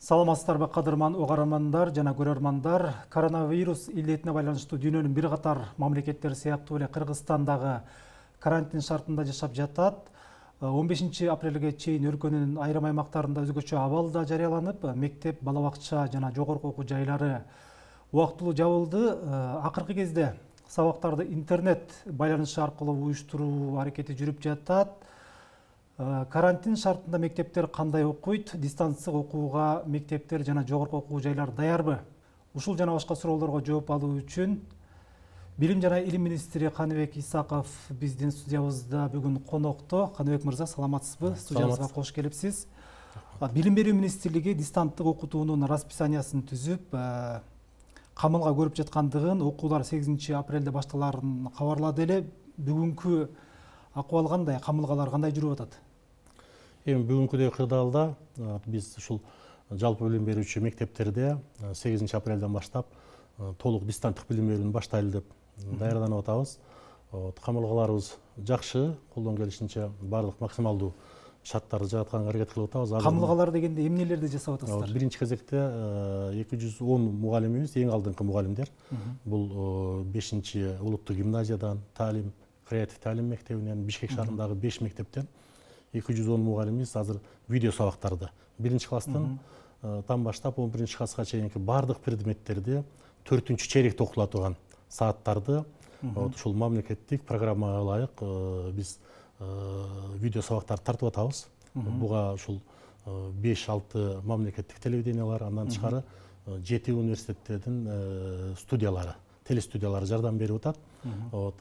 Саламатсыздарбы кадырман угармандар жана көрөрмандар. Коронавирус илдетине байланыштуу дүйнөнүн бир катар мамлекеттери сыяктуу эле Кыргызстандагы карантин шартында жашап жатат. 15 апрелге чейин өлкөнүн айрым аймактарында өзгөчө абал да жарыяланып, мектеп, бала бакча жана жогорку окуу жайлары убактылуу жабылды. Акыркы кезде сабактарды интернет байланышы аркылуу уюштуруу аракети жүрүп жатат. Карантин шартында мектептер кандай окуйт? Дистанциялык окууга мектептер жана жогорку окуу жайлар даярбы? Ушул жана башка суроолорго жооп алуу үчүн Билим жана илим министри Каныбек Исаков биздин студиябызда бүгүн конокто. Каныбек мырза, саламатсызбы? Студиябызга кош келипсиз. Билим берүү министрлиги дистанттык окутуунун расписаниясын түзүп, камылга көрүп жаткандыгын, окуулар 8 апрелде башталарын кабарлады эле. Бүгүнкү акыбал кандай, камылгалар кандай жүрүп атат? Бүгүнкүдөй кырдаалда биз ушул жалпы билим берүүчү мектептерде 8 апрелден баштап толук дистанттык билим берүүнү баштайлы деп даярданып атабыз. Камылгаларыбыз жакшы, колдон келишинче баардык максималдуу шарттарды жаратканга аракет кылып атабыз. Камылгалар дегенде эмнелерди жасап атасыздар? Биринчи кезекте 210 мугалимибиз, эң алдыңкы мугалимдер. Бул 5 улуттук гимназиядан, Талим, креатив Талим мектебинен, Бишкек шаарындагы 5 мектептен 210 мугалимибиз азыр видео сабактарды 1-класстан баштап 11-класска чейинки баардык предметтерди 4-чейректе окутула турган сааттарды ушул мамлекеттик программага ылайык биз видео сабактарды тартып атабыз. Буга ушул 5-6 мамлекеттик телевидениялар, андан тышкары 7 университеттердин студиялары, телестудиялары жардам берип атат.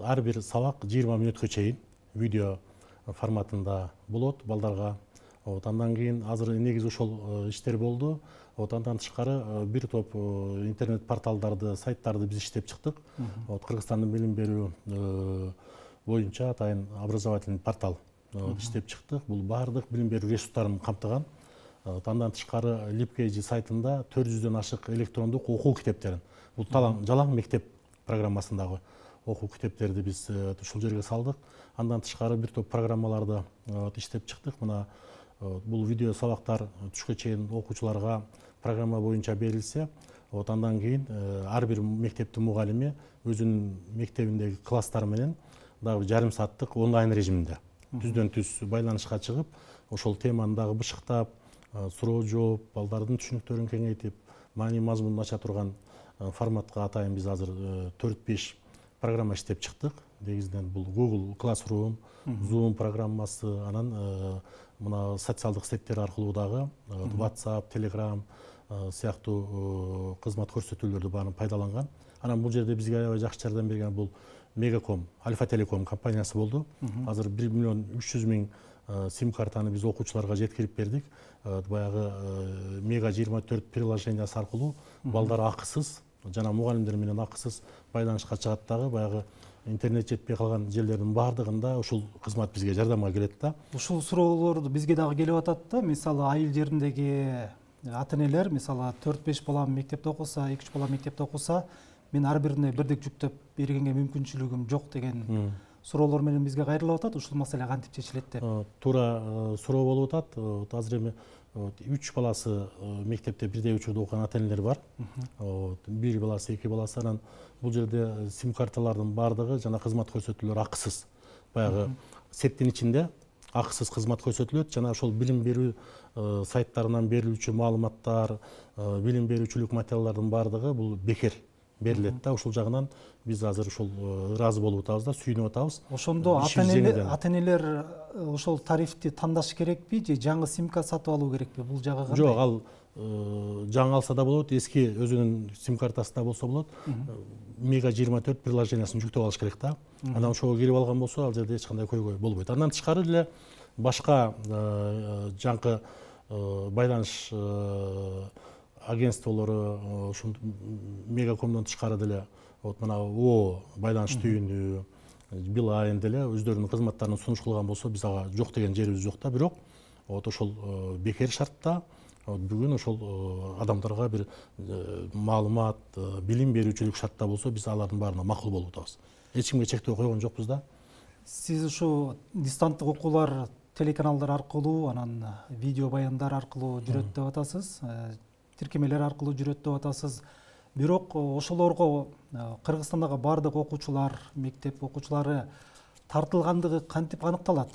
Ар бир сабак 20 мүнөткө чейин видео форматында болот балдарга. Андан кийин азыр негизи ошол иштер болду. Андан тышкары бир топ интернет порталдарды, сайттарды биз иштеп чыктык. Кыргызстандын билим берүү боюнча атайын образовательный портал иштеп чыктык. Бул баардык билим берүү ресурстарын камтыган. Андан тышкары LibKG сайтында 400дөн ашык электрондук окуу китептерин, бул жалаң мектеп программасындагы окуу китептерди биз ушул жерге салдык. Андан тышкары бир топ программаларды иштеп чыктык. Мына бул видео сабактар түшкө чейин окуучуларга программа боюнча берилсе, андан кийин ар бир мектептин мугалими өзүнүн мектебиндеги класстары менен дагы жарым сааттык онлайн режиминде түздөн түз байланышка чыгып, ошол теманы дагы бышыктап, суроо жооп, балдардын түшүнүктөрүн кеңейтип, маани мазмунун ача турган форматка атайын биз азыр 4-5 программа иштеп чыктык. Негизинен бул Google Classroom, Zoom программасы, анан мына социалдык сеттер аркылуу дагы WhatsApp, Telegram сыяктуу кызмат көрсөтүүлөрдү баарын пайдаланган. Анан бул жерде бизге аябай жакшы жардам берген бул Мегаком, Альфа Телеком компаниясы болду. Азыр 1 миллион 300 миң сим картаны биз окуучуларга жеткирип бердик. Баягы Мега 24 приложениясы аркылуу балдар акысыз жана мугалимдер менен акысыз байланышка чыгат дагы, баягы интернет жетпей калган жерлердин баардыгында ушул кызмат бизге жардамга келет да. Ушул суроолор бизге дагы келип атат да. Мисалы айыл жериндеги ата-энелер, мисалы 4-5 балам мектепте окуса, 2-3 балам мектепте окуса, мен ар бирине бирдек жүктөп бергенге мүмкүнчүлүгүм жок деген суроолор менен бизге кайрылып атат. Ушул маселе кантип чечилет деп? Туура суроо болуп атат. Азыр эми 3 баласы мектепте бирдей учурда окуган ата-энелер бар. 1 баласы, 2 баласы. Анан бул жерде сим карталардын баардыгы жана кызмат көрсөтүүлөр акысыз. Баягы сеттин ичинде акысыз кызмат көрсөтүлөт жана ошол билим берүү сайттарынан берилүүчү маалыматтар, билим берүүчүлүк материалдардын баардыгы бул бекер берилет да. Ушул жагынан биз азыр ушул ыраазы болуп атабыз да, сүйүнүп атабыз. Ошондо ата-энелер ошол тарифти тандашы керекпи же жаңы симка сатып алуу керекпи? Бул жагы кандай? Жок, ал жаңы алса да болот, эски өзүнүн сим картасы да болсо болот. Мега 24 приложениясын жүктөп алыш керек да. Анан ошого кирип алган болсо, ал жерде эч кандай көйгөй болбойт. Андан тышкары деле башка жаңкы байланыш агентстволору, ушул Мегакомдон тышкары деле мына О байланыш түйүнү, Билайн деле өздөрүнүн кызматтарын сунуш кылган болсо, биз ага жок деген жерибиз жок да. Бирок ошол бекер шартта бүгүн ошол адамдарга бир маалымат, билим берүүчүлүк шартта болсо, биз алардын баарына макул болуп атабыз. Эч кимге чектөө койгон жокпуз да. Сиз ушу дистанттык окуулар телеканалдар аркылуу, анан видео баяндар аркылуу жүрөт деп атасыз. тиркемелер аркылуу жүрөт деп атасыз. Бирок ошолорго Кыргызстандагы бардык окуучулар, мектеп окуучулары тартылгандыгы кантип аныкталат?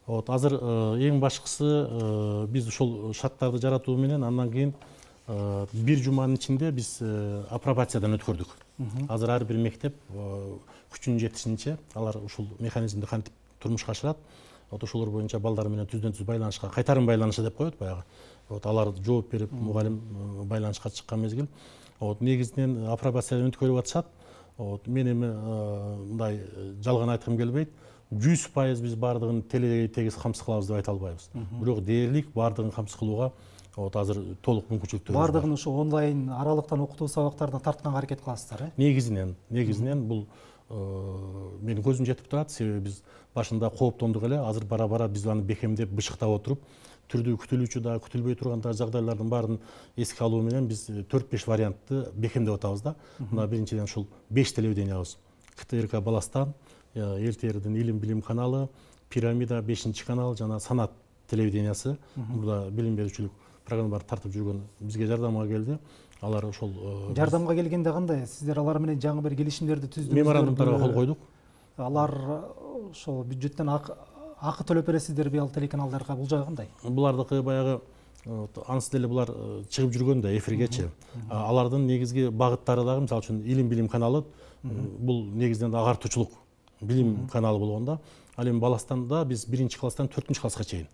Азыр эң башкысы биз ушул шарттарды жаратуу менен андан кийин бир жуманын ичинде биз апробациядан өткөрдүк. Азыр ар бир мектеп күчүнүн жетишинче алар ушул механизмди кантип турмушка ашырат. Ошолор боюнча балдар менен түздөн түз байланышка, кайтарым байланышы деп коет баягы. Алар жооп берип, мугалим байланышка чыккан мезгил. Негизинен апробациядан өткөрүп атышат. Мен эми мындай жалган айткым келбейт. 100% биз бардыгын тегиз камсыз кылабыз деп айта албайбыз. Бирок дээрлик бардыгын камсыз кылууга азыр толук мүмкүнчүлүктөр бар. Бардыгын ушу онлайн аралыктан окутуу сабактарына тартканга аракет кыласыздар, Негизинен бул менин көзүм жетип турат. Себеби биз башында кооптондук эле, азыр бара-бара биз аны бекемдеп, бышыктап отуруп, түрдүү күтүлүүчү да, күтүлбөй турган жагдайлардын баарын эске алуу менен биз 4-5 вариантты бекемдеп атабыз да. Мына биринчиден ушул 5 телевидениябыз. КТРК Баластан, РТРдин Илим Билим каналы, Пирамида 5-канал жана Санат телевидениясы. Мурда билим берүүчүлүк программалар тартып жүргөн бизге жардамга келди. Алар ошол жардамга келгенде кандай? Сиздер алар менен жаңы бир келишимдерди түздүңүздөр? Меморандумдарга кол койдук. Алар ошол бюджеттен акы төлөп бересиздерби ал телеканалдарга? Бул жагы кандай? Булардыкы баягы анысы деле булар чыгып жүргөн да эфиргечи. Алардын негизги багыттары дагы, мисалы үчүн Илим Билим каналы бул негизинен агартуучулук билим каналы болгондо, ал эми Баластанда биз 1-класстан 4-класска чейин.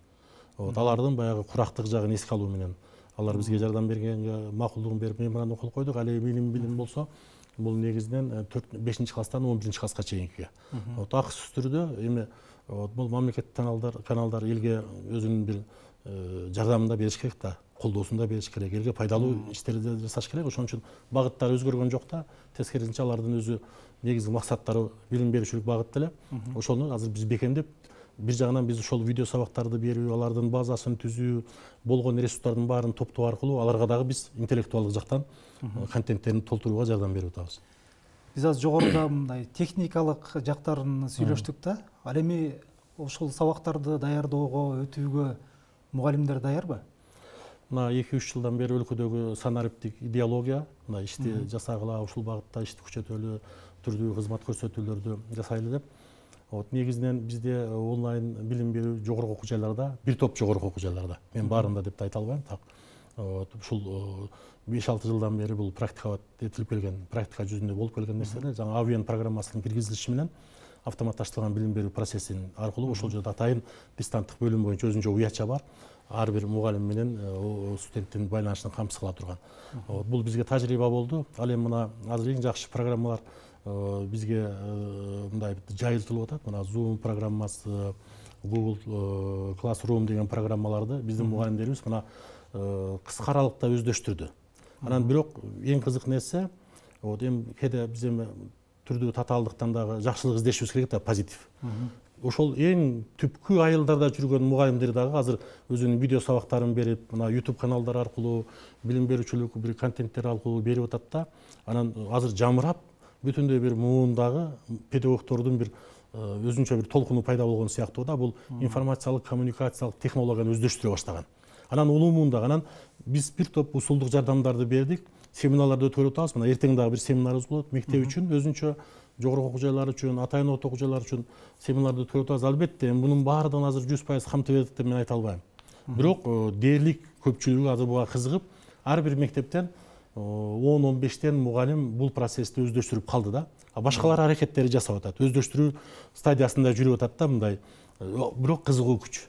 Алардын баягы курактык жагын эске алуу менен алар бизге жардам бергенге макулдугун берип меморандум кол койдук. Ал эми Илим Билим болсо, бул негизинен 5-класстан 11-класска чейинки. Акысыз түрдө эми бул мамлекеттик каналдар элге өзүнүн бир жардамын да бериш керек да, колдоосун да бериш керек, элге пайдалуу иштерди жасаш керек. Ошон үчүн багыттары өзгөргөн жок да, тескерисинче алардын өзү негизги максаттары билим берүүчүлүк багыт эле. Ошону азыр биз бекемдеп, бир жагынан биз ошол видео сабактарды берүү, алардын базасын түзүү, болгон ресурстардын баарын топтоо аркылуу аларга дагы биз интеллектуалдык жактан контенттерин толтурууга жардам берип атабыз. Биз азыр жогоруда мындай техникалык жактарын сүйлөштүк да. Ал эми ошол сабактарды даярдоого, өтүүгө мугалимдер даярбы? Мына 2-3 жылдан бери өлкөдөгү санариптик идеология, мына ишти жасагыла, ушул багытта ишти күчөтөлү, түрдүү кызмат көрсөтүүлөрдү жасайлы деп. Негизинен бизде онлайн билим берүү жогорку окуу жайларда, бир топ жогорку окуу жайларда. Мен баарында деп айта албайм, так. Ушул 5-6 жылдан бери бул практикага этилип келген, практика жүзүндө болуп келген нерселер, жаңы АВН программасынын киргизилиши менен автоматташтырылган билим берүү процессинин аркылуу ошол жерде атайын дистанттык бөлүм боюнча өзүнчө уяча бар. Ар бир мугалим менен студенттин байланышын камсыз кыла турган. Бул бизге тажрыйба болду. Ал эми мына азыр эң жакшы программалар бизге мындай жайылтылып атат. Мына Zoom программасы, Google Classroom деген программаларды биздин мугалимдерибиз мына кыска аралыкта өздөштүрдү. Анан бирок эң кызык нерсе, эми кээде биз эми түрдүү татаалдыктан дагы жакшылык издешибиз керек да, позитив. Ошол эң түпкү айылдарда жүргөн мугалимдер дагы азыр өзүнүн видео сабактарын берип, мына YouTube каналдар аркылуу, билим берүүчүлүк бир контенттер аркылуу берип атат да. Анан азыр жамырап, бүтүндөй бир муундагы педагогдордун бир өзүнчө бир толкуну пайда болгон сыяктуу да. Бул информациялык, коммуникациялык технологияны өздөштүрө баштаган. Анан улуу муунда анан биз бир топ усулдук жардамдарды бердик. Семинарларды өткөрүп атабыз. Мына эртең дагы бир семинарыбыз болот. Мектеп үчүн, өзүнчө жогорку окуу жайлар үчүн, атайын орто окуу жайлар үчүн семинарларды өткөрүп атабыз. Албетте, мунун баардыгын азыр 100% камтып бердик деп мен айта албайм. Бирок дээрлик көпчүлүгү азыр буга кызыгып, ар бир мектептен 10-15тен мугалим бул процессти өздөштүрүп калды да. Башкалар аракеттери жасап атат. Өздөштүрүү стадиясында жүрүп атат да, мындай. Бирок кызыгуу күч.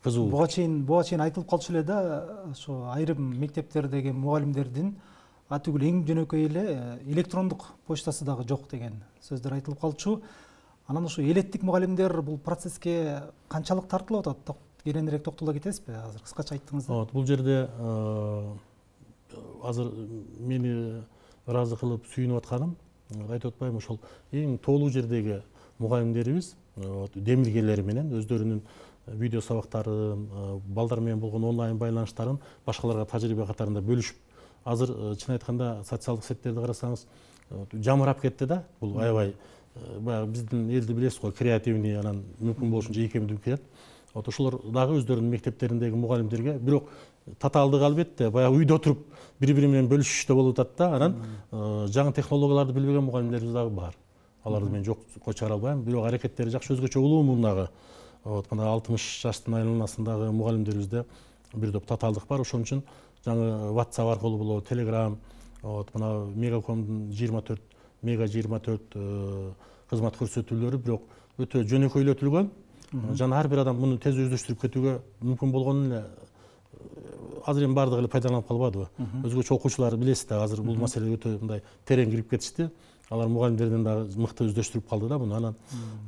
Буга чейин айтылып калчу эле да, ошо айрым мектептердеги мугалимдердин атүгүл эң жөнөкөй эле электрондук почтасы дагы жок деген сөздөр айтылып калчу. Анан ошо элеттик мугалимдер бул процесске канчалык тартылып атат? Кененирээк токтоло кетесизби? Азыр кыскача айттыңыз да. Бул жерде азыр мени ыраазы кылып сүйүнүп атканым, айтып атпайм, ошол эң тоолуу жердеги мугалимдерибиз демилгелери менен өздөрүнүн видео сабактарын, балдар менен болгон онлайн байланыштарын башкаларга тажрыйба катарында бөлүшүп, азыр чын айтканда социалдык сеттерди карасаңыз жамырап кетти да. Бул аябай баягы биздин элди билесиз го, креативный, анан мүмкүн болушунча ийкемдүү келет. Ошолор дагы өздөрүнүн мектептериндеги мугалимдерге, бирок татаалдык албетте баягы үйдө отуруп бири менен бөлүшүштө болуп атат да. Анан жаңы технологияларды билбеген мугалимдерибиз дагы бар. Аларды мен жокко чыгара албайм. Бирок аракеттери жакшы, өзгөчө улуу мундагы мына 60 жаштын айланасындагы мугалимдерибизде бир топ татаалдык бар. Ошон үчүн жаңы WhatsApp аркылуу болобу, Telegram, мына Мегакомдун 24 мега 24 кызмат көрсөтүүлөрү бирок өтө жөнөкөйлөтүлгөн. Жана ар бир адам муну тез өздөштүрүп кетүүгө мүмкүн болгон эле азыр эми баардыгы эле пайдаланып калбадыбы. Өзгөчө окуучулар билесиз да, азыр бул маселе өтө мындай терең кирип кетишти. Алар мугалимдерден дагы мыкты өздөштүрүп калды да муну. Анан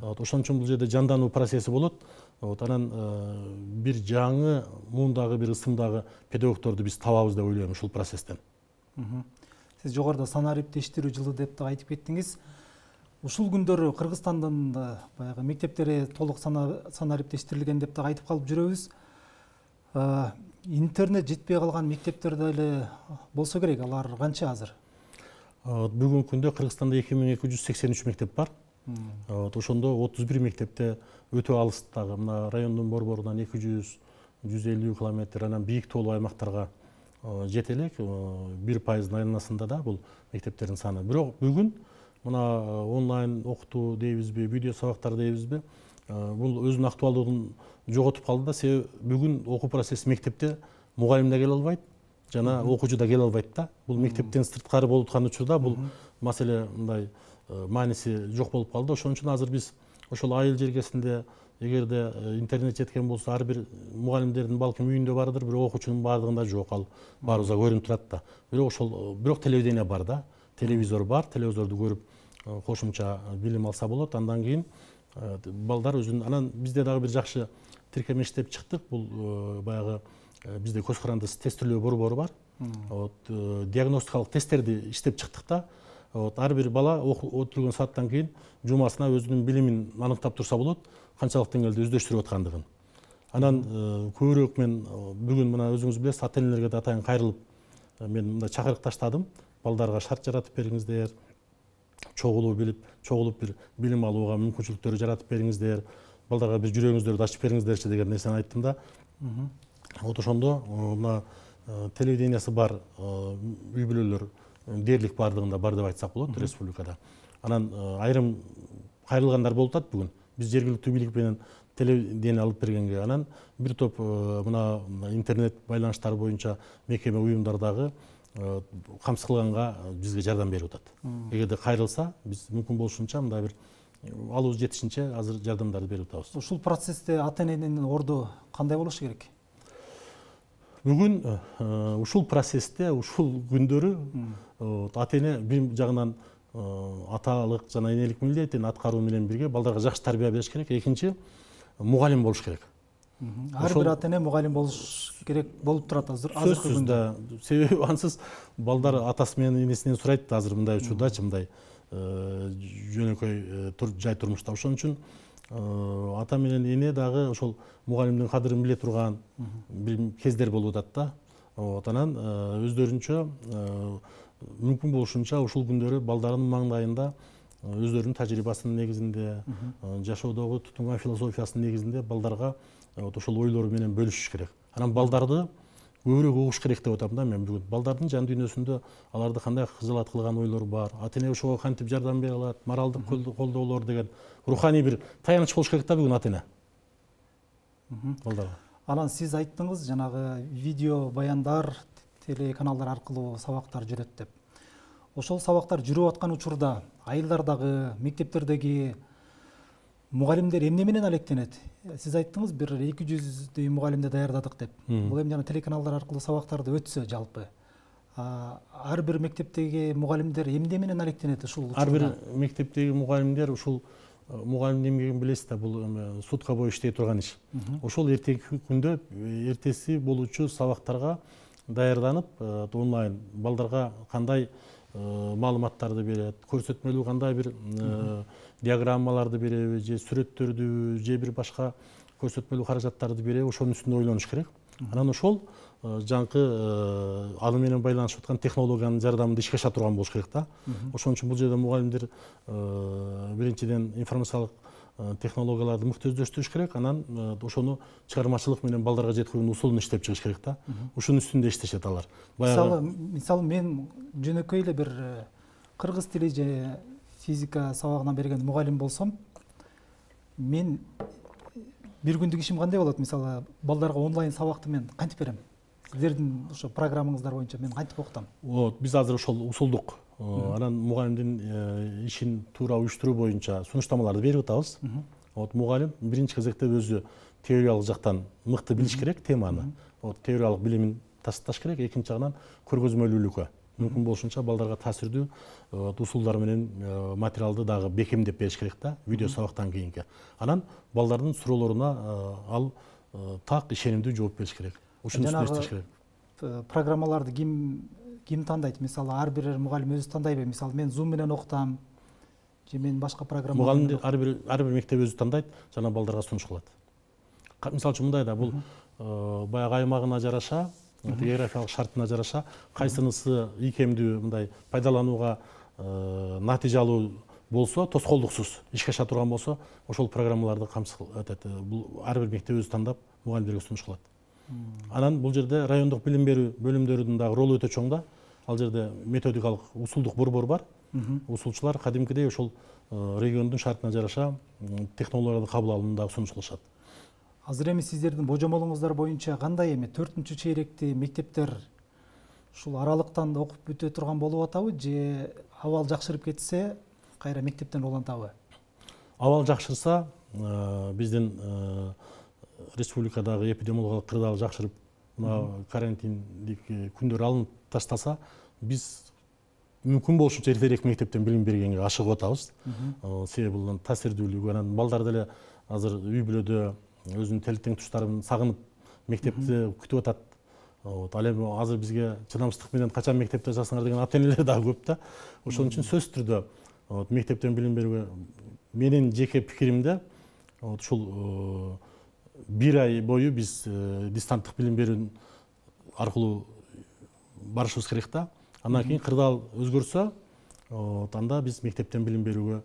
ошон үчүн бул жерде жандануу процесси болот. Анан бир жаңы мундагы бир ысымдагы педагогдорду биз табабыз деп ойлойм ушул процесстен. Сиз жогоруда санариптештирүү жылы деп да айтып кеттиңиз. Ушул күндөрү Кыргызстандын баягы мектептери толук санариптештирилген деп да айтып калып жүрөбүз. Интернет жетпей калган мектептер деле болсо керек. Алар канча азыр? Бүгүнкү күндө Кыргызстанда 2283 мектеп бар. Ошондо 31 мектепте өтө алыстагы, мына райондун борборунан 200-150 километр, анан бийик тоолуу аймактарга жете элек. 1% айланасында да бул мектептердин саны. Бирок бүгүн мына онлайн окутуу дейбизби, видео сабактар дейбизби, бул өзүнүн актуалдыгын жоготуп калды да. Себеби бүгүн окуу процесси мектепте мугалим да келе албайт, жана окуучу да келе албайт да. Бул мектептен сырткары болуп аткан учурда бул маселе мындай мааниси жок болуп калды. Ошон үчүн азыр биз ошол айыл жергесинде эгерде интернет жеткен болсо ар бир мугалимдердин балким үйүндө бардыр, бирок окуучунун баардыгында жок. Ал баарыбызга көрүнүп турат да. Бирок телевидение бар да. Телевизор бар, телевизорду көрүп кошумча билим алса болот. Андан кийин балдар өзүнүн, анан бизде дагы бир жакшы тиркеме иштеп чыктык. Бул баягы бизде көз карандысыз тестирөө борбору бар. Диагностикалык тесттерди иштеп чыктык да. Ар бир бала отурган сааттан кийин жумасына өзүнүн билимин аныктап турса болот, канчалык деңгээлде өздөштүрүп аткандыгын. Анан көбүрөөк мен бүгүн мына өзүңүз билесиз, ата энелерге да атайын кайрылып мен мындай чакырык таштадым. Балдарга шарт жаратып бериңиздер, чогулуп бир билим алууга мүмкүнчүлүктөр жаратып бериңиздер, балдарга бир жүрөгүңүздөрдү ачып бериңиздерчи деген нерсени айттым да. Ошондо мына телевидениясы бар үй бүлөлөр дээрлик баардыгында бар деп айтсак болот республикада. Анан айрым кайрылгандар болуп атат бүгүн. Биз жергиликтүү бийлик менен телевидение алып бергенге, анан бир топ мына интернет байланыштары боюнча мекеме уюмдар дагы камсыз кылганга бизге жардам берип атат. Эгерде кайрылса, биз мүмкүн болушунча мындай бир алыбыз жетишинче азыр жардамдарды берип атабыз. Ушул процессте ата эненин орду кандай болушу керек? Бүгүн ушул процессте, ушул күндөрү ата эне бир жагынан аталык жана энелик милдетин аткаруу менен бирге балдарга жакшы тарбия бериш керек. Экинчи, мугалим болуш керек. Ар бир ата эне мугалим болуш керек болуп турат азыркы күндө. Себеби ансыз балдар атасы менен энесинен сурайт азыр мындай учурдачы, мындай жөнөкөй жай турмушта. Ошон үчүн ата менен эне дагы ошол мугалимдин кадырын биле турган кездер болуп атат да. Анан өздөрүнчө мүмкүн болушунча ушул күндөрү балдардын маңдайында өздөрүнүн тажрыйбасынын негизинде, жашоодогу тутунган философиясынын негизинде балдарга ошол ойлору менен бөлүшүш керек. Анан балдарды көбүрөөк угуш керек деп атам да мен бүгүн. Балдардын жан дүйнөсүндө аларды кандай кызылат кылган ойлор бар, ата эне ошого кантип жардам бере алат, моралдык колдоолор деген руханий бир таяныч болуш керек да бүгүн ата эне. Балдарга. Анан сиз айттыңыз, жанагы видео баяндар, телеканалдар аркылуу сабактар жүрөт деп. Ошол сабактар жүрүп аткан учурда айылдардагы, мектептердеги мугалимдер эмне менен алектенет? Сиз айттыңыз, бир 200дөй мугалимди даярдадык деп. Бул эми жана телеканалдар аркылуу сабактарды өтсө жалпы. Ар бир мектептеги мугалимдер эмне менен алектенет ушул учурда? Ар бир мектептеги мугалимдер ушул мугалимдин эмгегин билесиз да, бул сутка бою иштей турган иш. Ошол эртеги күндө эртеси болуучу сабактарга даярданып, онлайн балдарга кандай маалыматтарды берет, көрсөтмөлүү кандай бир диаграммаларды береби, же сүрөттөрдү, же бир башка көрсөтмөлүү каражаттарды береби, ошонун үстүндө ойлонуш керек. Анан ошол жаңкы аны менен байланышып аткан технологиянын жардамында ишке аша турган болуш керек да. Ошон үчүн бул жерде мугалимдер биринчиден информациялык технологияларды мыкты өздөштүрүш керек, анан ошону чыгармачылык менен балдарга жеткирүүнүн усулун иштеп чыгыш керек да. Ушунун үстүндө иштешет алар. Мисалы мен жөнөкөй эле бир кыргыз тили же физика сабагынан берген мугалим болсом, мен бир күндүк ишим кандай болот? Мисалы балдарга онлайн сабакты мен кантип берем? Сиздердин ошо программаңыздар боюнча мен кантип окутам? Биз азыр ошол усулдук анан мугалимдин ишин туура уюштуруу боюнча сунуштамаларды берип атабыз. Мугалим биринчи кезекте өзү теориялык жактан мыкты билиш керек теманы. Теориялык билимин тасташ керек. Экинчи жагынан көргөзмөлүүлүккө мүмкүн болушунча балдарга таасирдүү усулдар менен материалды дагы бекемдеп бериш керек да, видео сабактан кийинки. Анан балдардын суроолоруна ал так ишенимдүү жооп бериш керек. Ушунун үстүнө иштеш керек. Программаларды ким тандайт? Мисалы ар бир мугалим өзү тандайбы? Мисалы мен Zoom менен окутам, же мен башка программа. Мугалим ар бир мектеп өзү тандайт, жана балдарга сунуш кылат. Мисалы үчүн мындай да, бул баягы аймагына жараша, географиялык шартына жараша кайсынысы ийкемдүү мындай пайдаланууга натыйжалуу болсо, тоскоолдуксуз ишке аша турган болсо, ошол программаларды бул ар бир мектеп өзү тандап мугалимдерге сунуш кылат. Анан бул жерде райондук билим берүү бөлүмдөрүнүн дагы ролу өтө чоң да. Ал жерде методикалык усулдук борбор бар. Усулчулар кадимкидей ошол региондун шартына жараша технологияларды кабыл алууну дагы сунуш кылышат. Азыр эми сиздердин божомолуңуздар боюнча кандай эми 4-чү чейректи мектептер ушул аралыктан окуп бүтө турган болуп атабы, же абал жакшырып кетсе кайра мектептен улантабы? Абал жакшырса, биздин республикадагы эпидемиологиялык кырдаал жакшырып, мына карантиндик күндөр алынып ташталса, биз мүмкүн болушунча эртерээк мектептен билим бергенге ашыгып атабыз. Себеби бул таасирдүүлүгү, анан балдар деле азыр үй бүлөдө өзүнүн телтең туштарын сагынып мектепти күтүп атат. Ал эми азыр бизге чыдамсыздык менен качан мектепте жасаңар деген ата энелер дагы көп да. Ошон үчүн сөзсүз түрдө мектептен билим берүүгө менин жеке пикиримде ушул 1 ай бою биз дистанттык билим берүү аркылуу барышыбыз керек да. Андан кийин кырдаал өзгөрсө, анда биз мектептен билим берүүгө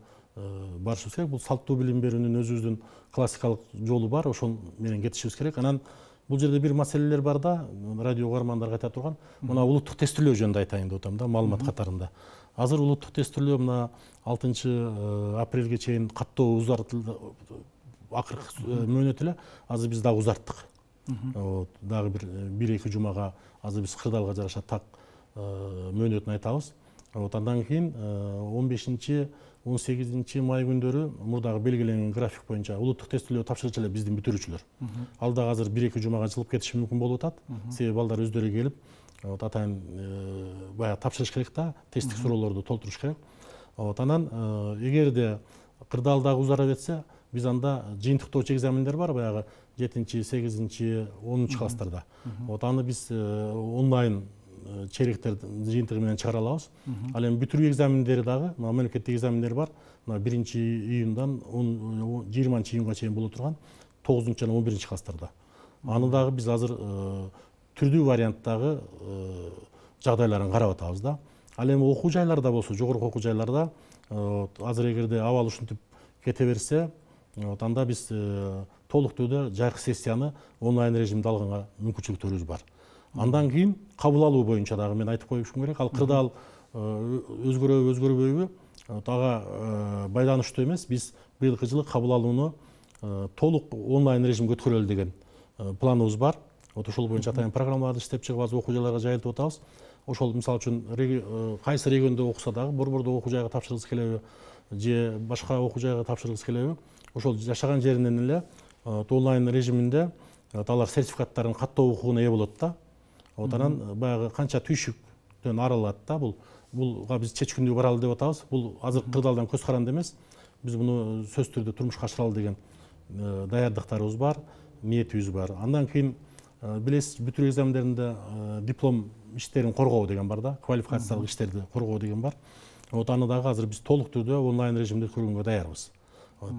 барышыбыз керек. Бул салттуу билим берүүнүн өзүбүздүн классикалык жолу бар, ошол менен кетишибиз керек. Анан бул жерде бир маселелер бар да, радио угармандарга айта турган, мына улуттук тестилөө жөнүндө айтайын деп атам да, маалымат катарында. Азыр улуттук тестилөө мына 6 апрелге чейин каттоо узартылды, акыркы мөөнөт эле, азыр биз дагы узарттык. Дагы бир 2 жумага азыр биз кырдаалга жараша так мөөнөтүн айтабыз. Андан кийин 15-18 май күндөрү мурдагы белгиленген график боюнча улуттук тестилөө тапшырчу эле биздин бүтүрүүчүлөр. Ал дагы азыр 1-2 жумага жылып кетиши мүмкүн болуп атат. Себеби балдар өздөрү келип, атайын баягы тапшырыш керек да, тесттик суроолорду толтуруш керек. Анан эгерде кырдаал дагы узара кетсе, биз анда жыйынтыктоочу экзамендер бар, баягы 7-8, 10 класстарда. Аны биз онлайн чейректердин жыйынтыгы менен чыгара алабыз. Ал эми бүтүрүү экзамендери дагы, мамлекеттик экзамендер бар. 1-июндан 20-июнга чейин боло турган 9 жана 11 класстарда. Аны дагы биз азыр түрдүү варианттагы жагдайларын карап атабыз да. Ал эми окуу жайларда болсо, жогорку окуу жайларда азыр эгерде абал ушинтип кете берсе, анда биз толук түрдө жайкы сессияны онлайн режимде алганга мүмкүнчүлүктөрүбүз бар. Андан кийин кабыл алуу боюнча дагы мен айтып коюшум керек. Ал кырдаал өзгөрөбү, өзгөрбөйбү, ага байланыштуу эмес. Биз быйылкы жылы кабыл алууну толук онлайн режимге өткөрөлү деген планыбыз бар. Ошол боюнча атайын программаларды иштеп чыгып, окуу жайларга жайылтып атабыз. Ошол мисалы үчүн кайсы региондо окуса дагы, борбордо окуу жайга тапшыргысы келеби, же башка окуу жайга тапшыргысы келеби, ошол жашаган жеринен эле онлайн режиминде алар сертификаттарын каттоо укугуна ээ болот да. Анан баягы канча түйшүктөн арылат да, булга биз чечкиндүү баралы деп атабыз. Бул азыр кырдаалдан көз каранды эмес. Биз муну сөзсүз түрдө турмушка ашыралы деген даярдыктарыбыз бар, ниетибиз бар. Андан кийин билесиз, бүтүрүү экзамендеринде диплом иштерин коргоо деген бар да, квалификациялык иштерди коргоо деген бар. Аны дагы азыр биз толук түрдө онлайн режимде өткөргөнгө даярбыз.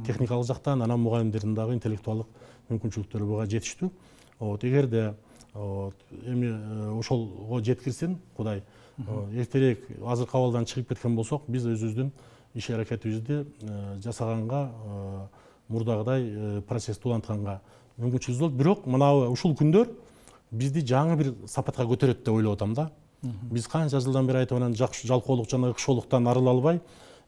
Техникалык жактан, анан мугалимдердин дагы интеллектуалдык мүмкүнчүлүктөрү буга жетиштүү. Эгерде эми ошолго жеткирсин Кудай, эртерээк азыркы абалдан чыгып кеткен болсок, биз өзүбүздүн иш аракетибизди жасаганга мурдагыдай процессти улантканга мүмкүнчүлүк болот. Бирок мына ушул күндөр бизди жаңы бир сапатка көтөрөт деп ойлоп атам да. Биз канча жылдан бери айтып анан жалкоолук жана ыкшоолуктан арыла албай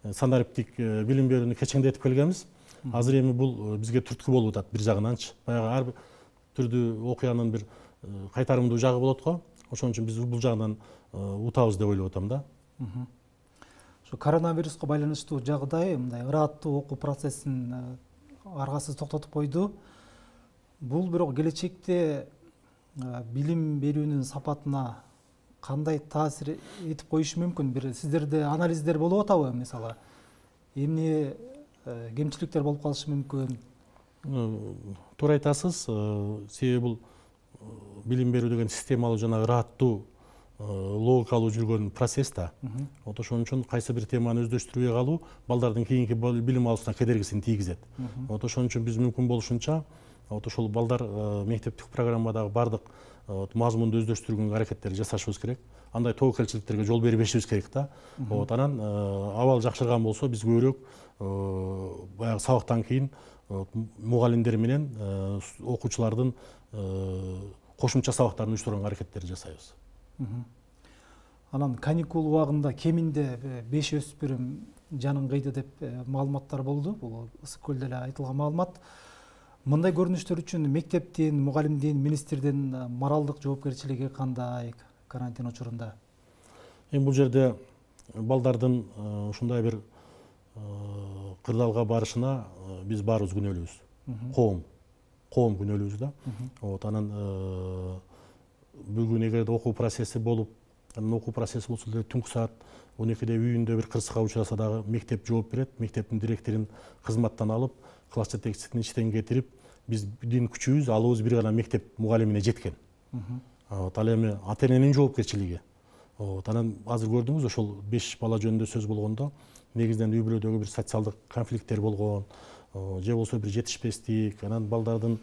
санариптик билим берүүнү кечеңдетип келгенбиз. Азыр эми бул бизге түрткү болуп атат бир жагынанчы. Баягы ар бир түрдүү окуянын бир кайтарымдуу жагы болот го. Ошон үчүн биз бул жагынан утабыз деп ойлоп атам да. Ошо коронавируска байланыштуу жагдай мындай ырааттуу окуу процессин аргасыз токтотуп койду. Бул бирок келечекте билим берүүнүн сапатына кандай таасир этип коюшу мүмкүн? Бир сиздерде анализдер болуп атабы? Мисалы, эмне кемчиликтер болуп калышы мүмкүн? Туура айтасыз. Себеби бул билим берүү деген системалуу жана ырааттуу, логикалуу жүргөн процесс да. Ошон үчүн кайсы бир теманы өздөштүрбөй калуу балдардын кийинки билим алуусуна кедергисин тийгизет. Ошон үчүн биз мүмкүн болушунча ошол балдар мектептик программадагы бардык мазмунду өздөштүргөнгө аракеттерди жасашыбыз керек. Андай тобокелчиликтерге жол бербешибиз керек да. Анан абал жакшырган болсо биз көбүрөөк баягы сабактан кийин мугалимдер менен окуучулардын кошумча сабактарын уюштурганга аракеттерди жасайбыз. Анан каникул убагында кеминде 5 өспүрүм жанын кыйды деп маалыматтар болду. Бул ысык көлдө эле айтылган маалымат. Мындай көрүнүштөр үчүн мектептин, мугалимдин, министрдин моралдык жоопкерчилиги кандай карантин учурунда? Бул жерде балдардын ушундай бир кырдаалга барышына биз баарыбыз күнөөлүүбүз. Коом күнөөлүүбүз да. Анан бүгүн эгерде окуу процесси болуп, окуу процесси болсо деле түнкү саат 12-де үйүндө бир кырсыкка учураса дагы мектеп жооп берет. Мектептин директорун кызматтан алып, класс жетекчисин иштен кетирип, биздин күчүбүз, алыбыз бир гана мектеп мугалимине жеткен. Ал эми ата-эненин жоопкерчилиги. Анан азыр көрдүңүз, ошол 5 бала жөнүндө сөз болгондо, негизинен үй бүлөдөгү бир социалдык конфликттер болгон, же болбосо бир жетишпестик, анан балдардын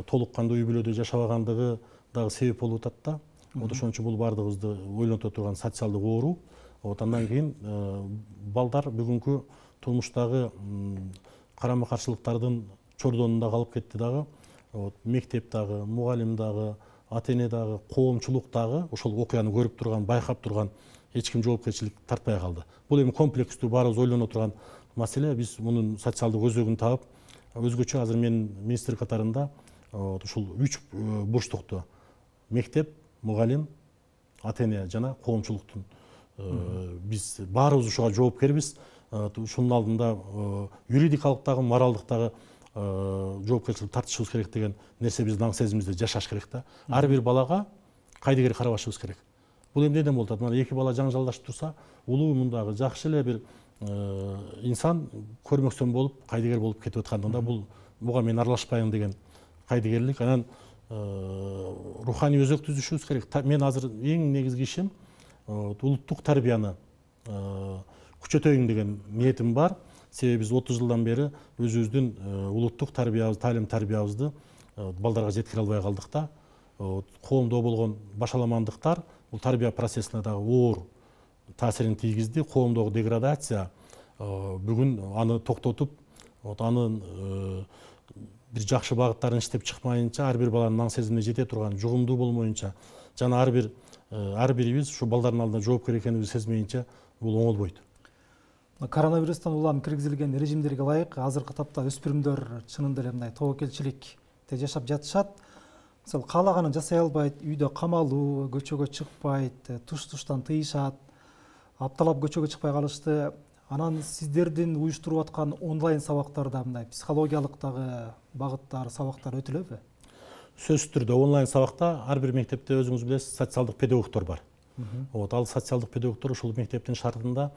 толук кандуу үй бүлөдө жашабагандыгы дагы себеп болуп атат да. Ошон үчүн бул бардыгыбызды ойлонто турган социалдык оору. Андан кийин балдар бүгүнкү турмуштагы карама каршылыктардын чордонунда калып кетти дагы. Мектеп дагы, мугалим дагы, ата-эне дагы, коомчулук дагы ошол окуяны көрүп турган, байкап турган эч ким жоопкерчилик тартпай калды. Бул эми комплекстүү баарыбыз ойлоно турган маселе. Биз мунун социалдык өзөгүн таап, өзгөчө азыр мен министр катарында ушул 3 бурчтукту мектеп, мугалим, ата-эне жана коомчулуктун биз баарыбыз ушуга жоопкербиз. Ушунун алдында юридикалык дагы, моралдык дагы жоопкерчилик тартышыбыз керек деген нерсе биздин аң сезимибизде жашаш керек да. Ар бир балага кайдыгер карабашыбыз керек. Бул эмнеден болуп атат? Мына 2 бала жаңжалдашып турса, улуу мундагы жакшы эле бир инсан көрмөксөн болуп, кайдыгер болуп кетип аткандыгында буга мен аралашпайм деген кайдыгерлик. Анан руханий өзөк түзүшүбүз керек. Мен азыр эң негизги ишим улуттук тарбияны күчөтөйүн деген ниетим бар. Себеби биз 30 жылдан бери өзүбүздүн улуттук тарбиябызды, таалим тарбиябызды балдарга жеткире албай калдык да. Коомдо болгон башаламандыктар бул тарбия процессине дагы оор таасирин тийгизди. Коомдогу деградация бүгүн аны токтотуп, анын бир жакшы багыттарын иштеп чыкмайынча, ар бир баланын аң сезимине жете турган, жугумдуу болмоюнча, жана ар бирибиз ушу балдардын алдында жоопкер экенибизди сезмейинче бул оңолбойт. Коронавирустан улам киргизилген режимдерге ылайык азыркы тапта өспүрүмдөр чынында эле мындай тобокелчиликте жашап жатышат. Мисалы, каалаганын жасай албайт, үйдө камалуу, көчөгө чыкпайт, туш-туштан тыйышат, апталап көчөгө чыкпай калышты. Анан сиздердин уюштуруп аткан онлайн сабактарда мындай психологиялык дагы багыттар, сабактар өтүлөбү? Сөзсүз түрдө онлайн сабакта ар бир мектепте өзүңүз билесиз, социалдык педагогдор бар. Ал социалдык педагогдор ушул мектептин шартында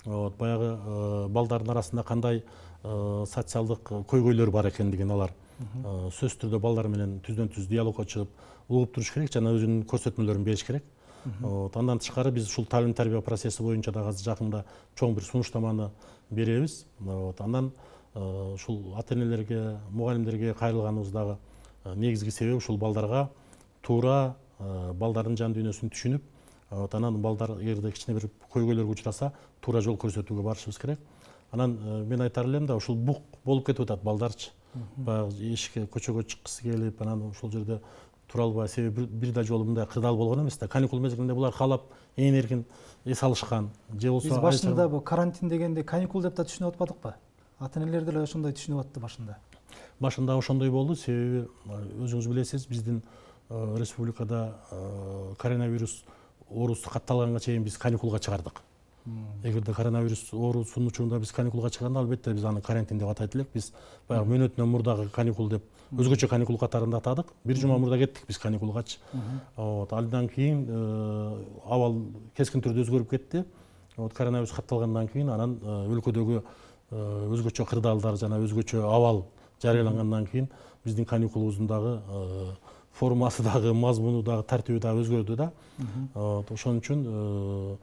баягы балдардын арасында кандай социалдык көйгөйлөр бар экендигин алар сөзсүз түрдө балдар менен түздөн-түз диалогко чыгып угуп туруш керек жана өзүнүн көрсөтмөлөрүн бериш керек. Андан тышкары биз ушул таалим тарбия процесси боюнча дагы жакында чоң бир сунуштаманы беребиз. Андан ушул ата-энелерге, мугалимдерге кайрылганыбыз дагы негизги себеби ушул балдарга туура балдардын жан дүйнөсүн түшүнүп, анан балдар эгерде кичине бир көйгөйлөргө учураса, туура жол көрсөтүүгө барышыбыз керек. Анан мен айтар элем да ушул бук болуп кетип атат балдарчы. Баягы эшикке көчөгө чыккысы келип, анан ушул жерде тура албай, себеби бир да жолу мындай кырдаал болгон эмес да. Каникул мезгилинде булар каалап ээн эркин эс алышкан. Же болсо биз башында бу карантин дегенде каникул деп да түшүнүп атпадыкпы? Ата-энелер деле ошондой түшүнүп атты башында. Башында ошондой болду, себеби өзүңүз билесиз, биздин республикада коронавирус оорусу катталганга чейин биз каникулга чыгардык. Эгерде коронавирус оорусунун учурунда биз каникулга чыгганда, албетте биз аны карантин деп атайт элек. Биз баягы мөөнөтүнөн мурдагы каникул деп өзгөчө каникул катарында атадык. Бир жума мурда кеттик биз каникулгачы. Андан кийин абал кескин түрдө өзгөрүп кетти. Коронавирус катталгандан кийин анан өлкөдөгү өзгөчө кырдаалдар жана өзгөчө абал жарыялангандан кийин биздин каникулубуздун дагы формасы дагы, мазмуну дагы, тартиби дагы өзгөрдү да. Ошон үчүн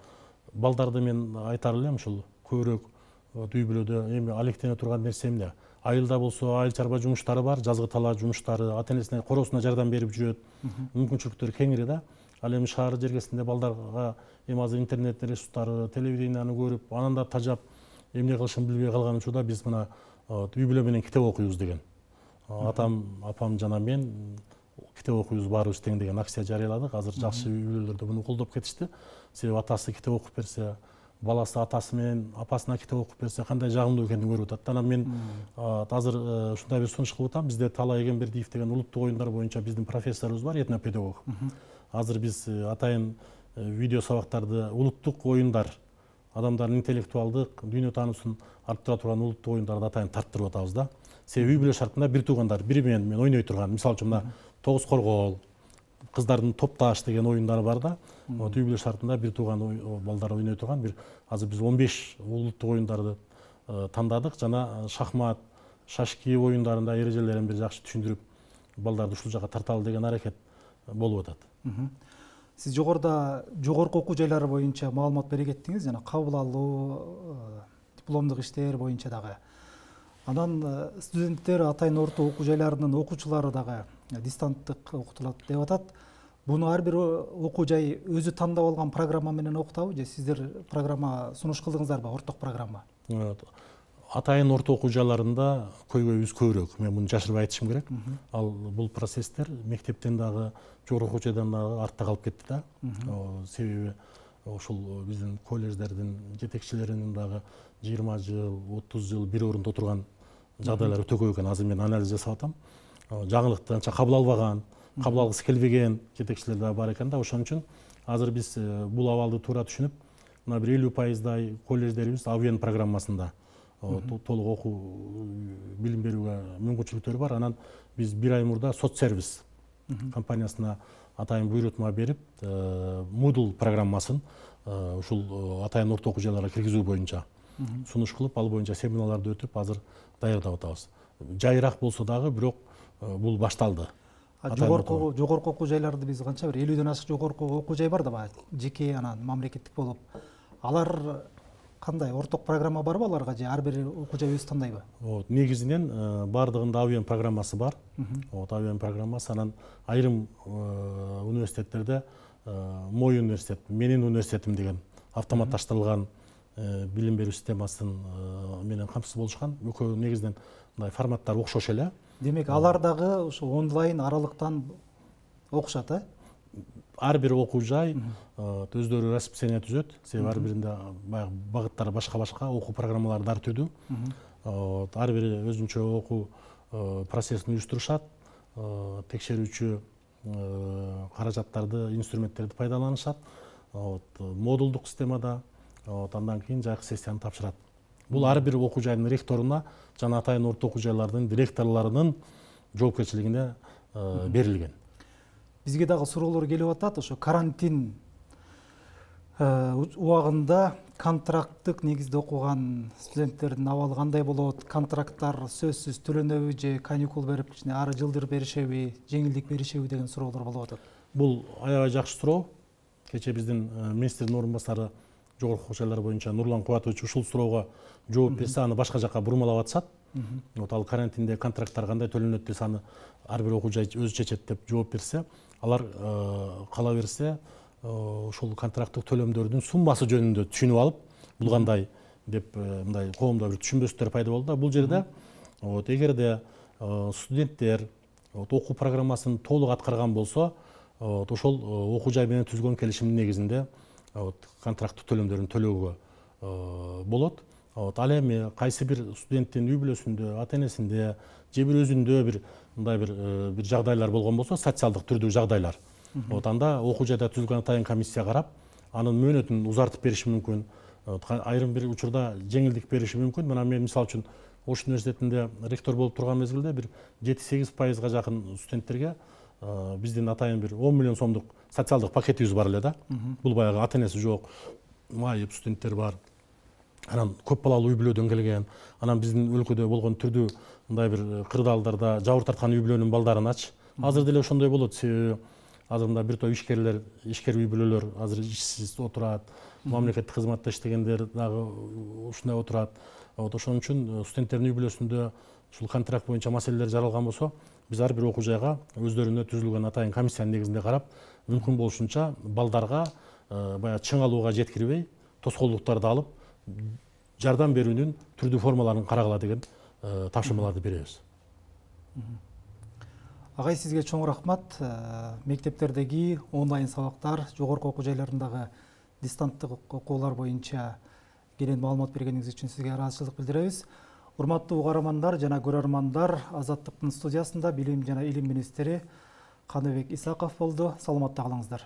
балдарды мен айтар элем, ушул көбүрөөк үй бүлөдө эми алектене турган нерсе эмне? Айылда болсо айыл чарба жумуштары бар, жазгы талаа жумуштары, ата-энесине, короосуна жардам берип жүрөт. Мүмкүнчүлүктөр кеңири да. Ал эми шаар жергесинде балдарга эми азыр интернет ресурстары, телевиденияны көрүп, анан да тажап эмне кылышын билбей калган учурда биз мына үй бүлө менен китеп окуйбуз деген. Атам, апам жана мен китеп окуйбуз баарыбыз тең деген акция жарыяладык. Азыр жакшы үй бүлөлөрдө муну колдоп кетишти. Себеби атасы китеп окуп берсе, баласы атасы менен апасына китеп окуп берсе кандай жагымдуу экенин көрүп атат. Анан мен азыр ушундай бир сунуш кылып атам. Бизде Талай Эгембердиев деген улуттук оюндар боюнча биздин профессорубуз бар, этнопедагог. Азыр биз атайын видео сабактарды улуттук оюндар, адамдардын интеллектуалдык дүйнө таануусун арттыра турган улуттук оюндарды атайын тарттырып атабыз да. Себеби үй бүлө шартында бир туугандар бири менен ойной турган, мисалы үчүн мына тогуз коргоол, кыздардын топташ деген оюндары бар да. Үй бүлө шартында бир тууган балдар ойной турган бир азыр биз 15 улуттук оюндарды тандадык жана шахмат, шашки оюндарында эрежелерин бир жакшы түшүндүрүп, балдарды ушул жака тарталы деген аракет болуп атат. Сиз жогоруда жогорку окуу жайлары боюнча маалымат бере кеттиңиз, жана кабыл алуу, дипломдук иштер боюнча дагы. Анан студенттер атайын орто окуу жайларынын окуучулары дагы дистанттык окутулат деп атат. Буну ар бир окуу жай өзү тандап алган программа менен окутабы же сиздер программа сунуш кылдыңыздарбы, орток программа? Атайын орто окуу жайларында көйгөйүбүз көбүрөөк. Мен муну жашырбай айтышым керек. Ал бул процесстер мектептен дагы, жогорку окуу жайдан дагы артта калып кетти да. Себеби ушул биздин колледждердин жетекчилеринин дагы 20 жыл, 30 жыл бир орунда отурган жагдайлар өтө көп экен. Азыр мен анализ жасап атам. Жаңылыкты анча кабыл албаган, кабыл алгысы келбеген жетекчилер да бар экен да. Ошон үчүн азыр биз бул абалды туура түшүнүп, мына бир 50% колледждерибиз АВН программасында толук окуу билим берүүгө мүмкүнчүлүктөрү бар. Анан биз бир ай мурда соцсервис компаниясына атайын буйрутма берип, Moodle программасын ушул атайын орто окуу жайларга киргизүү боюнча сунуш кылып, ал боюнча семинарларды өтүп, азыр даярдап атабыз. Жайыраак болсо дагы, бирок бул башталды. Жогорку окуу жайларды биз канча бир 50ден ашык жогорку окуу жай бар да, жеке анан мамлекеттик болуп. Алар кандай орток программа барбы аларга же ар бир окуу жай өзү тандайбы? Негизинен бардыгында АВН программасы бар. АВН программасы, анан айрым университеттерде мой университет, менин университетим деген автоматташтырылган билим берүү системасын менен камсыз болушкан. Экөө негизинен мындай форматтар окшош эле. Демек, алар дагы ушу онлайн аралыктан окушат, э? Ар бир окуу жай өздөрү расписание түзөт. Себеби ар биринде баягы багыттары башка-башка, окуу программалары ар түрдүү. Ар бири өзүнчө окуу процессин уюштурушат. Текшерүүчү каражаттарды, инструменттерди пайдаланышат. Модулдук системада, андан кийин жайкы сессияны тапшырат. Бул ар бир окуу жайдын ректоруна жана атайын орто окуу жайлардын директорлорунун жоопкерчилигине берилген. Бизге дагы суроолор келип атат. Ошо карантин убагында контракттык негизде окуган студенттердин абалы кандай болот? Контракттар сөзсүз төлөнөбү же каникул берип, ары жылдыр беришеби, жеңилдик беришеби деген суроолор болуп атат. Бул аябай жакшы суроо. Кече биздин министрдин орун басары жогорку окуу жайлар боюнча Нурлан Кубатович ушул суроого жооп берсе, аны башка жака бурмалап атышат. Ал карантинде контракттар кандай төлөнөт десе, аны ар бир окуу жай өзү чечет деп жооп берсе, алар кала берсе ушул контракттык төлөмдөрдүн суммасы жөнүндө түшүнүп алып, бул кандай деп мындай коомдо бир түшүнбөстүктөр пайда болду да. Бул жерде эгерде студенттер окуу программасын толук аткарган болсо, ошол окуу жай менен түзгөн келишимдин негизинде контракттык төлөмдөрүн төлөөгө болот. Ал эми кайсы бир студенттин үй бүлөсүндө, ата энесинде же бир өзүндө мындай бир жагдайлар болгон болсо, социалдык түрдүү жагдайлар, анда окуу жайда түзүлгөн атайын комиссия карап, анын мөөнөтүн узартып бериши мүмкүн, айрым бир учурда жеңилдик бериши мүмкүн. Мына мен мисалы үчүн Ош университетинде ректор болуп турган мезгилде бир 7-8% жакын студенттерге биздин атайын бир 10 миллион сомдук социалдык пакетибиз бар эле да. Бул баягы ата энеси жок, майып студенттер бар. Анан көп балалуу үй бүлөдөн келген, анан биздин өлкөдө болгон түрдүү мындай бир кырдаалдарда жабыр тарткан үй бүлөнүн балдарынач. Азыр деле ошондой болот, себеби азыр мында бир топ ишкер үй бүлөлөр азыр ишсиз отурат, мамлекеттик кызматта иштегендер дагы ушундай отурат. Ошон үчүн студенттердин үй бүлөсүндө ушул контракт боюнча маселелер жаралган болсо, биз ар бир окуу жайга өздөрүнө түзүлгөн атайын комиссиянын негизинде карап, мүмкүн болушунча балдарга баягы чың алууга жеткирбей, тоскоолдуктарды алып, жардам берүүнүн түрдүү формаларын карагыла деген тапшырмаларды беребиз. Агай, сизге чоң рахмат. Мектептердеги онлайн сабактар, жогорку окуу жайларындагы дистанттык окуулар боюнча кенен маалымат бергениңиз үчүн сизге ыраазычылык билдиребиз. Урматтуу угармандар жана көрөрмандар, Азаттыктын студиясында билим жана илим министри Каныбек Исаков болду. Саламатта калыңыздар.